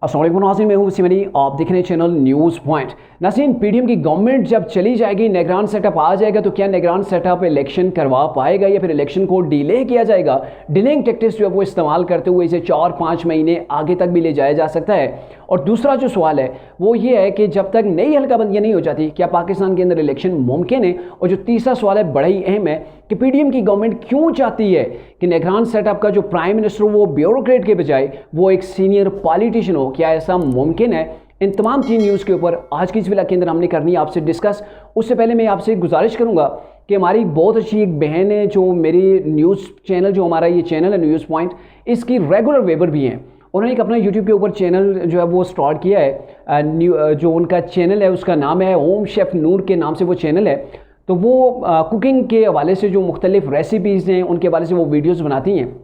अस्सलाम वालेकुम नाज़रीन, मैं हूं वसीम अली। आप देख रहे हैं चैनल न्यूज़ पॉइंट। नाज़रीन, पीडीएम की गवर्नमेंट जब चली जाएगी, निगरान सेटअप आ जाएगा, तो क्या निगरान सेटअप इलेक्शन करवा पाएगा या फिर इलेक्शन को डिले किया जाएगा? डिलेइंग टैक्टिक्स जो है वो इस्तेमाल करते हुए इसे 4-5 महीने आगे तक भी ले जाया जा सकता है। और दूसरा जो सवाल है वो ये है कि जब तक नई हल्काबंदियाँ नहीं हो जाती, क्या पाकिस्तान के अंदर इलेक्शन मुमकिन है? और जो तीसरा सवाल है बड़ा ही अहम है कि पीडीएम की गवर्नमेंट क्यों चाहती है कि निगरान सेटअप का जो प्राइम मिनिस्टर वो ब्यूरोक्रेट के बजाय वो एक सीनियर पॉलिटिशियन हो? क्या ऐसा मुमकिन है? इन तमाम 3 न्यूज़ के ऊपर आज की इस वीडियो के अंदर हमने करनी है आपसे डिस्कस। उससे पहले मैं आपसे गुजारिश करूंगा कि हमारी बहुत अच्छी एक बहन है जो मेरी न्यूज़ चैनल, जो हमारा ये चैनल है न्यूज़ पॉइंट, इसकी रेगुलर वेबर भी हैं। उन्होंने एक अपना यूट्यूब के ऊपर चैनल जो है वो स्टार्ट किया है। जो उनका चैनल है उसका नाम है होम शेफ़ नूर के नाम से वो चैनल है। तो वो कुकिंग के हवाले से जो मुख्तलिफ रेसिपीज़ हैं उनके हवाले से वो वीडियोज़ बनाती हैं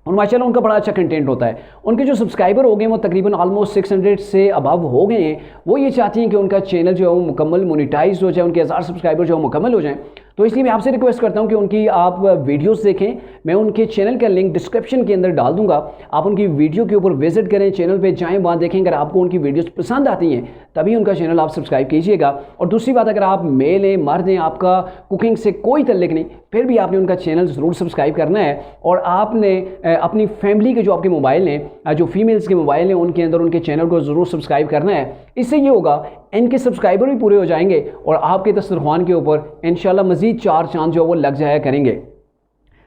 और माशाल्लाह उनका बड़ा अच्छा कंटेंट होता है। उनके जो सब्सक्राइबर हो गए वो तकरीबन ऑलमोस्ट 600 से अबव हो गए हैं। वो ये चाहती हैं कि उनका चैनल जो है वो मुकम्मल मोनेटाइज हो जाए, उनके 1000 सब्सक्राइबर जो है मुकम्मल हो जाएं। तो इसलिए मैं आपसे रिक्वेस्ट करता हूं कि उनकी आप वीडियोस देखें। मैं उनके चैनल का लिंक डिस्क्रिप्शन के अंदर डाल दूंगा। आप उनकी वीडियो के ऊपर विजिट करें, चैनल पे जाएं, वहाँ देखें। अगर आपको उनकी वीडियोस पसंद आती हैं तभी उनका चैनल आप सब्सक्राइब कीजिएगा। और दूसरी बात, अगर आप मेल हैं, मर्द हैं, आपका कुकिंग से कोई तल्लुक नहीं, फिर भी आपने उनका चैनल ज़रूर सब्सक्राइब करना है। और आपने अपनी फैमिली के जो आपके मोबाइल हैं, जो फीमेल्स के मोबाइल हैं, उनके अंदर उनके चैनल को ज़रूर सब्सक्राइब करना है। इससे ये होगा इनके सब्सक्राइबर भी पूरे हो जाएंगे और आपके दस्तरखान के ऊपर इंशाल्लाह मज़ीद 4 चांद जो है वो लग जाया करेंगे।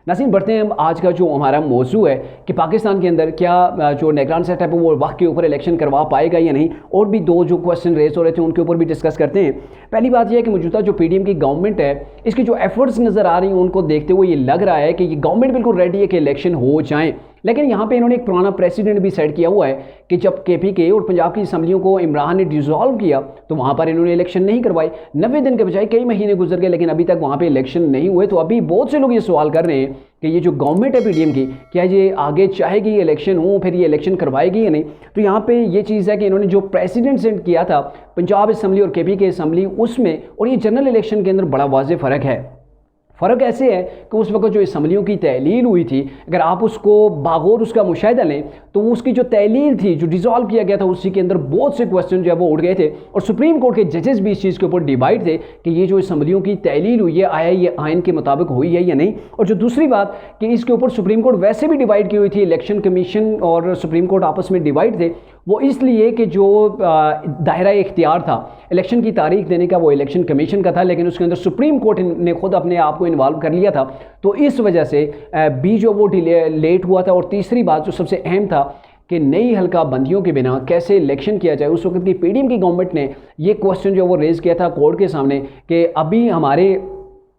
नाज़रीन, बढ़ते हैं हम आज का जो हमारा मौजू है कि पाकिस्तान के अंदर क्या जो निगरान सेटअप है वो वक्त के ऊपर इलेक्शन करवा पाएगा या नहीं। और भी 2 जो क्वेश्चन रेज हो रहे थे उनके ऊपर भी डिस्कस करते हैं। पहली बात यह है कि मौजूदा जो पीडीएम की गवर्नमेंट है, इसकी जो एफर्ट्स नज़र आ रही हैं उनको देखते हुए ये लग रहा है कि ये गवर्नमेंट बिल्कुल रेडी है कि इलेक्शन हो जाएँ। लेकिन यहाँ पे इन्होंने एक पुराना प्रेसिडेंट भी सेट किया हुआ है कि जब केपीके और पंजाब की असम्बलियों को इमरान ने डिसॉल्व किया तो वहाँ पर इन्होंने इलेक्शन नहीं करवाई। 90 दिन के बजाय कई महीने गुजर गए लेकिन अभी तक वहाँ पे इलेक्शन नहीं हुए। तो अभी बहुत से लोग ये सवाल कर रहे हैं कि ये जो गवर्नमेंट है पीडीएम की, क्या ये आगे चाहेगी ये इलेक्शन हो, फिर ये इलेक्शन करवाएगी या नहीं। तो यहाँ पे ये चीज़ है कि इन्होंने जो प्रेसिडेंट सेट किया था पंजाब असम्बली और केपीके असम्बली, उसमें और ये जनरल इलेक्शन के अंदर बड़ा वाज़ेह फ़र्क है। फ़र्क ऐसे है कि उस वक्त जो असम्बलियों की तहलील हुई थी, अगर आप उसको बागौर उसका मुशाहिदा लें तो उसकी जो तहलील थी, जो डिज़ोल्व किया गया था, उसी के अंदर बहुत से क्वेश्चन जो है वो उठ गए थे। और सुप्रीम कोर्ट के जजेस भी इस चीज़ के ऊपर डिवाइड थे कि ये जो असम्बलियों की तहलील हुई है, आया ये आइन के मुताबिक हुई है या नहीं। और जो दूसरी बात कि इसके ऊपर सुप्रीम कोर्ट वैसे भी डिवाइड की हुई थी, इलेक्शन कमीशन और सुप्रीम कोर्ट आपस में डिवाइड थे, वो इसलिए कि जो दायरा इख्तियार था इलेक्शन की तारीख देने का वो इलेक्शन कमीशन का था, लेकिन उसके अंदर सुप्रीम कोर्ट ने खुद अपने आप को इन्वॉल्व कर लिया था। तो इस वजह से भी जो वो लेट हुआ था। और तीसरी बात जो सबसे अहम था कि नई हल्का बंदियों के बिना कैसे इलेक्शन किया जाए। उस वक्त की पीडीएम की गवर्नमेंट ने ये क्वेश्चन जो वो रेज़ किया था कोर्ट के सामने कि अभी हमारे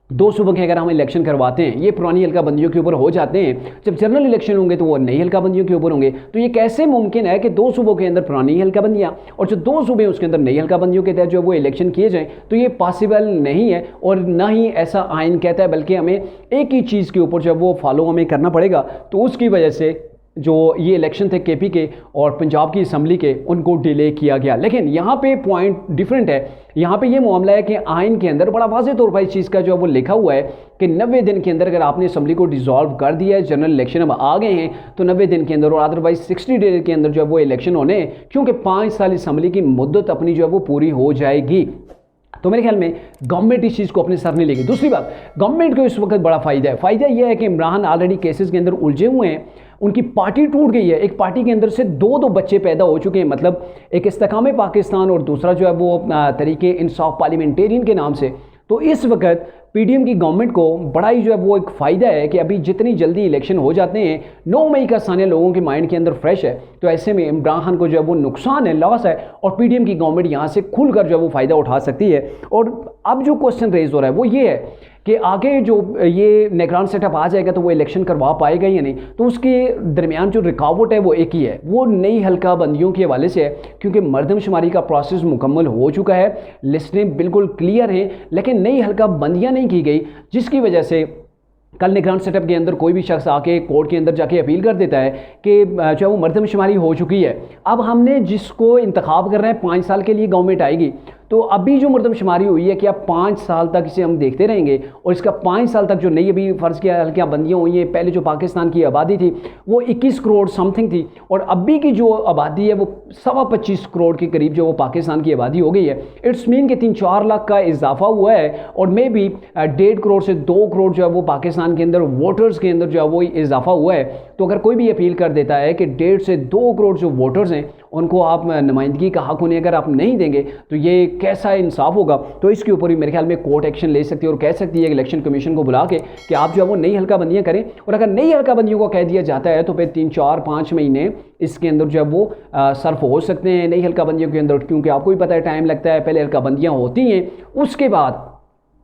2 सूबों के अगर हम इलेक्शन करवाते हैं, ये पुरानी हल्का बंदियों के ऊपर हो जाते हैं, जब जनरल इलेक्शन होंगे तो वो नई हल्का बंदियों के ऊपर होंगे। तो ये कैसे मुमकिन है कि 2 सूबों के अंदर पुरानी हल्का बंदियाँ और जो 2 सूबे हैं उसके अंदर नई हल्का बंदियों के तहत जो वो इलेक्शन किए जाएँ? तो ये पॉसिबल नहीं है और ना ही ऐसा आइन कहता है, बल्कि हमें एक ही चीज़ के ऊपर जब वो फॉलो हमें करना पड़ेगा। तो उसकी वजह से जो ये इलेक्शन थे केपी के और पंजाब की असम्बली के, उनको डिले किया गया। लेकिन यहाँ पे पॉइंट डिफरेंट है। यहाँ पे ये मामला है कि आइन के अंदर बड़ा वाज़ेह तौर पर इस चीज़ का जो है वो लिखा हुआ है कि 90 दिन के अंदर अगर आपने असम्बली को डिसॉल्व कर दिया है, जनरल इलेक्शन अब आ गए हैं, तो 90 दिन के अंदर और अदरवाइज 60 डेज के अंदर जो है वो इलेक्शन होने, क्योंकि 5 साल असम्बली की मुद्दत अपनी जो है वो पूरी हो जाएगी। तो मेरे ख्याल में गवर्नमेंट इस चीज़ को अपने सर नहीं लेगी। दूसरी बात, गवर्नमेंट को इस वक्त बड़ा फ़ायदा है। फ़ायदा यह है कि इमरान ऑलरेडी केसेस के अंदर उलझे हुए हैं, उनकी पार्टी टूट गई है। एक पार्टी के अंदर से 2 बच्चे पैदा हो चुके हैं, मतलब एक इस्तेकाम पाकिस्तान और दूसरा जो है वो तरीके इंसाफ पार्लियामेंटेरियन के नाम से। तो इस वक्त पीडीएम की गवर्नमेंट को बड़ा ही जो है वो एक फ़ायदा है कि अभी जितनी जल्दी इलेक्शन हो जाते हैं, 9 मई का सानिया लोगों के माइंड के अंदर फ्रेश है। तो ऐसे में इमरान खान को जो है वो नुकसान है, लॉस है, और पीडीएम की गवर्नमेंट यहाँ से खुलकर जो है वो फ़ायदा उठा सकती है। और अब जो क्वेश्चन रेज हो रहा है वो ये है कि आगे जो ये निगरान सेटअप आ जाएगा तो वो इलेक्शन करवा पाएगा या नहीं। तो उसके दरमियान जो रुकावट है वो एक ही है, वो नई हल्का बंदियों के हवाले से है, क्योंकि मरदमशुमारी का प्रोसेस मुकम्मल हो चुका है, लिस्टें बिल्कुल क्लियर हैं, लेकिन नई हल्का बंदियाँ नहीं की गई, जिसकी वजह से कल निगरान सेटअप के अंदर कोई भी शख्स आके कोर्ट के अंदर जाके अपील कर देता है कि चाहे वो मरदमशुमारी हो चुकी है, अब हमने जिसको इंतखाब कर रहे हैं 5 साल के लिए गवर्नमेंट आएगी, तो अभी जो मरदमशुमारी हुई है, क्या 5 साल तक इसे हम देखते रहेंगे और इसका 5 साल तक जो नई अभी फ़र्ज़ किया हल्कियाँ बंदियाँ हुई हैं, पहले जो पाकिस्तान की आबादी थी वो 21 करोड़ समथिंग थी और अभी की जो आबादी है वो 25.25 करोड़ के करीब जो वो पाकिस्तान की आबादी हो गई है। इट्स मीन कि 3-4 लाख का इजाफा हुआ है और मे भी 1.5 करोड़ से 2 करोड़ जो है वो पाकिस्तान के अंदर वोटर्स के अंदर जो है वो इजाफा हुआ है। तो अगर कोई भी अपील कर देता है कि 1.5 से 2 करोड़ जो वोटर्स हैं उनको आप नुमाइंदगी का हक उन्हें अगर आप नहीं देंगे तो ये कैसा इंसाफ होगा। तो इसके ऊपर भी मेरे ख्याल में कोर्ट एक्शन ले सकती है और कह सकती है इलेक्शन कमीशन को बुला के कि आप जो है वो नई हल्का बंदियाँ करें। और अगर नई हल्का बंदियों को कह दिया जाता है तो फिर 3-4-5 महीने इसके अंदर जो है वो सर्फ हो सकते हैं नई हल्का बंदियों के अंदर, क्योंकि आपको भी पता है टाइम लगता है। पहले हल्का बंदियाँ होती हैं, उसके बाद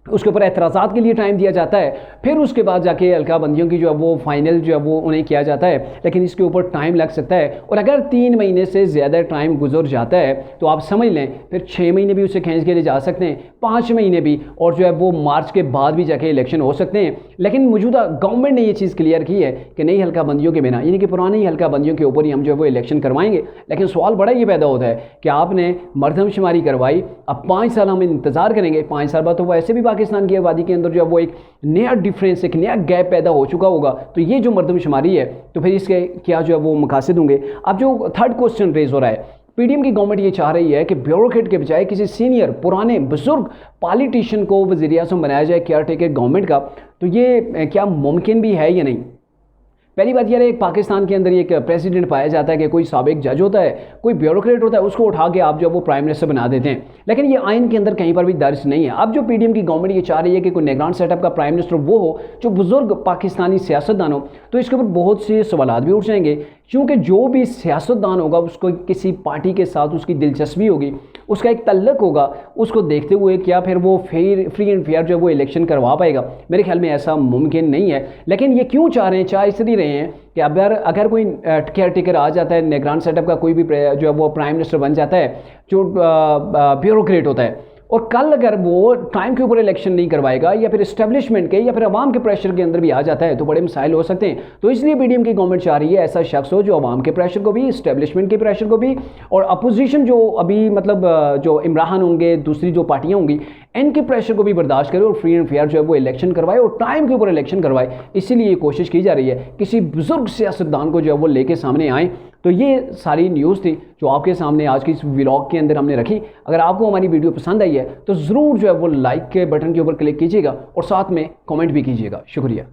उसके ऊपर एतराज़ात के लिए टाइम दिया जाता है, फिर उसके बाद जाके हल्का बंदियों की जो है वो फाइनल जो है वो उन्हें किया जाता है, लेकिन इसके ऊपर टाइम लग सकता है। और अगर 3 महीने से ज़्यादा टाइम गुजर जाता है तो आप समझ लें फिर 6 महीने भी उसे खींच के ले जा सकते हैं, 5 महीने भी, और जो है वो मार्च के बाद भी जाके इलेक्शन हो सकते हैं। लेकिन मौजूदा गवर्नमेंट ने ये चीज़ क्लियर की है कि नई हल्का बंदियों के बिना, यानी कि पुरानी हल्का बंदियों के ऊपर ही हम जो है वो इलेक्शन करवाएंगे। लेकिन सवाल बड़ा ये पैदा होता है कि आपने मरदमशुमारी करवाई, अब 5 साल हम इंतज़ार करेंगे, 5 साल बाद तो वैसे भी पाकिस्तान की आबादी के अंदर जो है वो एक नया डिफरेंस, एक नया गैप पैदा हो चुका होगा। तो ये जो मरदमशुमारी है तो फिर इसके क्या जो है वो मकासद होंगे। अब जो थर्ड क्वेश्चन रेज हो रहा है, पीडीएम की गवर्नमेंट ये चाह रही है कि ब्यूरोक्रेट के बजाय किसी सीनियर पुराने बुजुर्ग पॉलिटिशियन को वज़ीर-ए-आज़म बनाया जाए केयर टेकर गवर्नमेंट का। तो ये क्या मुमकिन भी है या नहीं? पहली बात यह है, एक पाकिस्तान के अंदर एक प्रेसिडेंट पाया जाता है कि कोई साबिक जज होता है, कोई ब्यूरोक्रेट होता है, उसको उठा के आप जो वो प्राइम मिनिस्टर बना देते हैं। लेकिन ये आइन के अंदर कहीं पर भी दर्ज नहीं है। अब जो पीडीएम की गवर्नमेंट ये चाह रही है कि कोई निगरान सेटअप का प्राइम मिनिस्टर वो हो जो बुजुर्ग पाकिस्तानी सियासतदान हो, तो इसके ऊपर बहुत से सवाल भी उठ जाएंगे, क्योंकि जो भी सियासतदान होगा उसको किसी पार्टी के साथ उसकी दिलचस्पी होगी, उसका एक तल्लक होगा, उसको देखते हुए क्या फिर वो फ्री एंड फेयर जो वो इलेक्शन करवा पाएगा? मेरे ख्याल में ऐसा मुमकिन नहीं है। लेकिन ये क्यों चाह रहे हैं? चाह इसलिए रहे हैं कि अगर कोई केयर टेकर आ जाता है, निगरान सेटअप का कोई भी जो है वो प्राइम मिनिस्टर बन जाता है जो ब्यूरोक्रेट होता है, और कल अगर वो टाइम के ऊपर इलेक्शन नहीं करवाएगा या फिर इस्टेब्लिशमेंट के या फिर अवाम के प्रेशर के अंदर भी आ जाता है तो बड़े मसाइल हो सकते हैं। तो इसलिए पीडीएम की गवर्नमेंट चाह रही है ऐसा शख्स हो जो अवाम के प्रेशर को भी, इस्टेब्लिशमेंट के प्रेशर को भी, और अपोजिशन जो अभी मतलब जो इमरान होंगे, दूसरी जो पार्टियां होंगी, इनके प्रेशर को भी बर्दाश्त करे और फ्री एंड फेयर जो है वो इलेक्शन करवाए और टाइम के ऊपर इलेक्शन करवाए। इसीलिए ये कोशिश की जा रही है किसी बुजुर्ग सियासतदान को जो है वो लेके सामने आए। तो ये सारी न्यूज़ थी जो आपके सामने आज की इस व्लॉग के अंदर हमने रखी। अगर आपको हमारी वीडियो पसंद आई है तो ज़रूर जो है वो लाइक के बटन के ऊपर क्लिक कीजिएगा और साथ में कमेंट भी कीजिएगा। शुक्रिया।